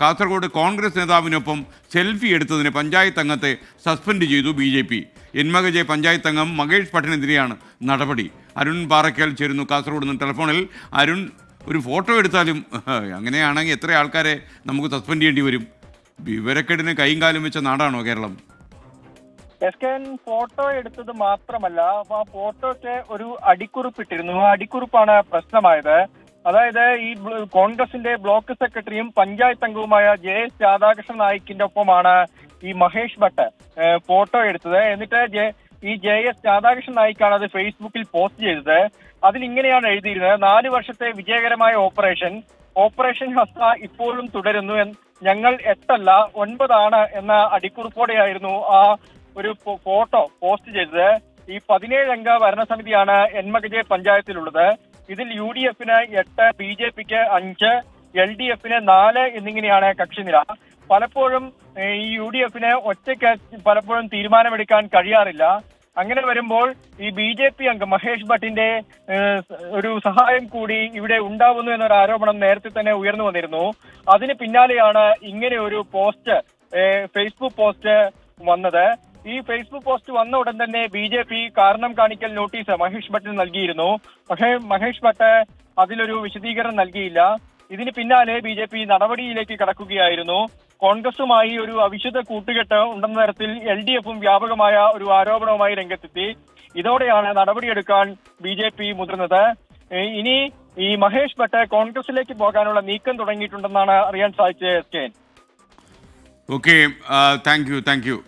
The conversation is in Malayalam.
കാസർഗോഡ് കോൺഗ്രസ് നേതാവിനൊപ്പം സെൽഫി എടുത്തതിന് പഞ്ചായത്ത് അംഗത്തെ സസ്പെൻഡ് ചെയ്തു BJP. എൻമകജെ പഞ്ചായത്ത് അംഗം മഹേഷ് ഭട്ടിനെതിരെയാണ് നടപടി. അരുൺ പാറയ്ക്കൽ ചേരുന്നു കാസർഗോഡ് നിന്ന് ടെലിഫോണിൽ. അരുൺ, ഒരു ഫോട്ടോ എടുത്താലും അങ്ങനെയാണെങ്കിൽ എത്ര ആൾക്കാരെ നമുക്ക് സസ്പെൻഡ് ചെയ്യേണ്ടി വരും? വിവരക്കേടിന് കൈയും കാലും വെച്ച നാടാണോ കേരളം? ഫോട്ടോ എടുത്തത് മാത്രമല്ല, ആ ഫോട്ടോയ്ക്ക് ഒരു അടിക്കുറിപ്പിട്ടിരുന്നു. ആ അടിക്കുറിപ്പാണ് പ്രശ്നമായത്. അതായത് ഈ കോൺഗ്രസിന്റെ ബ്ലോക്ക് സെക്രട്ടറിയും പഞ്ചായത്ത് അംഗവുമായ JS രാധാകൃഷ്ണൻ നായിക്കിന്റെ ഒപ്പമാണ് ഈ മഹേഷ് ഭട്ട് ഫോട്ടോ എടുത്തത്. എന്നിട്ട് ഈ JS രാധാകൃഷ്ണൻ നായിക്കാണ് അത് ഫേസ്ബുക്കിൽ പോസ്റ്റ് ചെയ്തത്. അതിലിങ്ങനെയാണ് എഴുതിയിരുന്നത്: 4 വർഷത്തെ വിജയകരമായ ഓപ്പറേഷൻ ഹസ്ത ഇപ്പോഴും തുടരുന്നു. ഞങ്ങൾ 8 അല്ല 9 ആണ് എന്ന അടിക്കുറിപ്പോടെയായിരുന്നു ആ ഒരു ഫോട്ടോ പോസ്റ്റ് ചെയ്തത്. ഈ 17 അംഗ ഭരണസമിതിയാണ് എൻമകജെ പഞ്ചായത്തിലുള്ളത്. ഇതിൽ UDFന് 8, BJPക്ക് 5, LDFന് 4 എന്നിങ്ങനെയാണ് കക്ഷിനില. പലപ്പോഴും ഈ UDFന് ഒറ്റയ്ക്ക് പലപ്പോഴും തീരുമാനമെടുക്കാൻ കഴിയാറില്ല. അങ്ങനെ വരുമ്പോൾ ഈ BJP അംഗം മഹേഷ് ഭട്ടിന്റെ ഒരു സഹായം കൂടി ഇവിടെ ഉണ്ടാവുന്നു എന്നൊരു ആരോപണം നേരത്തെ തന്നെ ഉയർന്നു വന്നിരുന്നു. അതിന് പിന്നാലെയാണ് ഇങ്ങനെ ഒരു പോസ്റ്റ്, ഫേസ്ബുക്ക് പോസ്റ്റ് വന്നത്. ഈ ഫേസ്ബുക്ക് പോസ്റ്റ് വന്ന ഉടൻ തന്നെ BJP കാരണം കാണിക്കൽ നോട്ടീസ് മഹേഷ് ഭട്ടിന് നൽകിയിരുന്നു. പക്ഷേ മഹേഷ് ഭട്ട് അതിലൊരു വിശദീകരണം നൽകിയില്ല. ഇതിന് പിന്നാലെ BJP നടപടിയിലേക്ക് കടക്കുകയായിരുന്നു. കോൺഗ്രസുമായി ഒരു അവിശുദ്ധ കൂട്ടുകെട്ട് ഉണ്ടെന്ന തരത്തിൽ LDFും വ്യാപകമായ ഒരു ആരോപണവുമായി രംഗത്തെത്തി. ഇതോടെയാണ് നടപടിയെടുക്കാൻ BJP മുതിർന്നത്. ഇനി ഈ മഹേഷ് ഭട്ട് കോൺഗ്രസിലേക്ക് പോകാനുള്ള നീക്കം തുടങ്ങിയിട്ടുണ്ടെന്നാണ് അറിയാൻ സാധിച്ചത്. Okay, thank you.